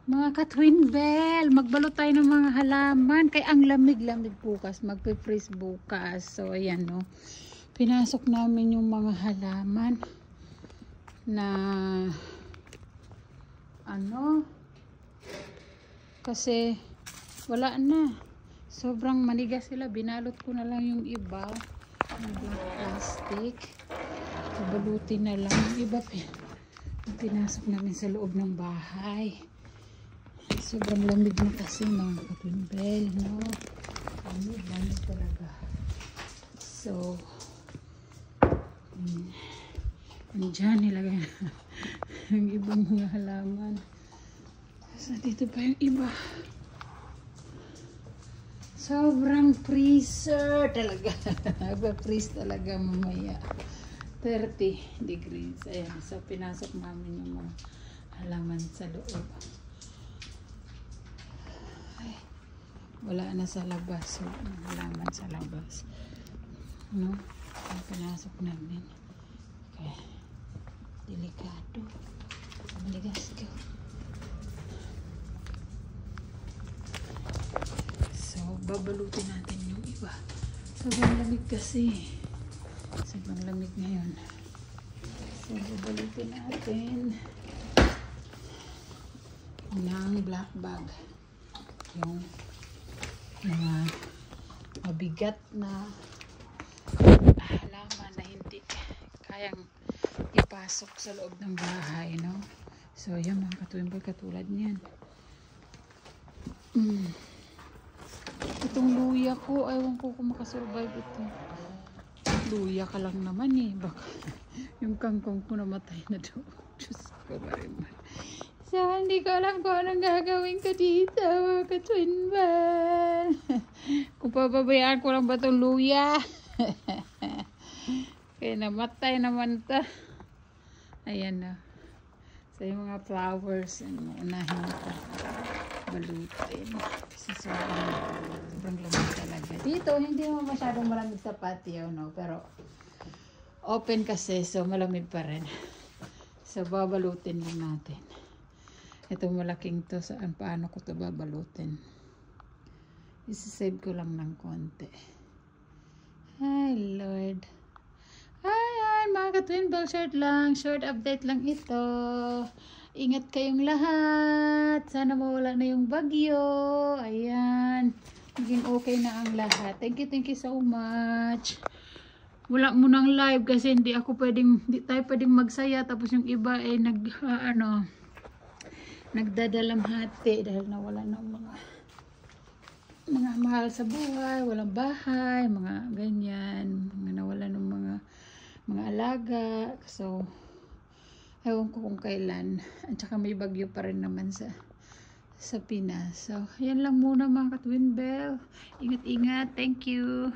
Mga ka-twin bell, magbalot tayo ng mga halaman. Kaya ang lamig-lamig bukas, magpe-freeze bukas. So, ayan no. Pinasok namin yung mga halaman na ano, kasi wala na. Sobrang manigas sila. Binalot ko na lang yung iba. Yung plastic. Balutin na lang. Yung iba pinasok namin sa loob ng bahay. Sobrang lamig na kasi mga ka-twin bell, no? Lamig talaga. So, andyan nilagay na ang ibang mga halaman. So, dito pa yung iba. Sobrang freezer talaga. Nagpa-freeze talaga mamaya. 30 degrees. Ayan. So, pinasok namin yung mga halaman sa loob. Wala na sa labas. So, halaman sa labas. No? Ang pinasok namin. Okay. Delikado. Maligas ko. So, babalutin natin yung iba. Sobrang lamig kasi. Sobrang lamig ngayon. So, babalutin natin ng black bag. Yung mga mabigat na halaman na hindi kayang ipasok sa loob ng bahay, no? So, yan mga ka-twin bell, katulad niyan. Itong luya ko, aywan ko kung makasurvive ito. Luya ka lang naman eh. Baka yung kangkong ko namatay na doon. Diyos ko ba rin. So, hindi ko alam kung anong gagawin ko dito, mga ka-twin bell. Kung pababayaan ko lang ba itong luya. Kaya namatay naman ito. Ayan na. So, yung mga flowers, unahin ko balutin. Kasi sobrang lamig talaga. Dito, hindi mo masyadong malamig sa patio, no? Pero, open kasi, so malamig pa rin. So, babalutin lang natin. Ito malaking to, saan paano ko to babalutin. Isisave ko lang ng konti. Ay, Lord. Ay, mga ka-twin bell, short update lang ito. Ingat kayong lahat. Sana mawala na yung bagyo. Ayan. Maging okay na ang lahat. Thank you so much. Wala munang live kasi hindi tayo pwedeng magsaya. Tapos yung iba ay nagdadalamhati dahil nawala ng mga mahal sa buhay, walang bahay, mga ganyan, mga nawala ng mga alaga. So, ewan ko kung kailan. At saka may bagyo pa rin naman sa Pinas. So, yan lang muna mga ka-twin bell. Ingat-ingat. Thank you.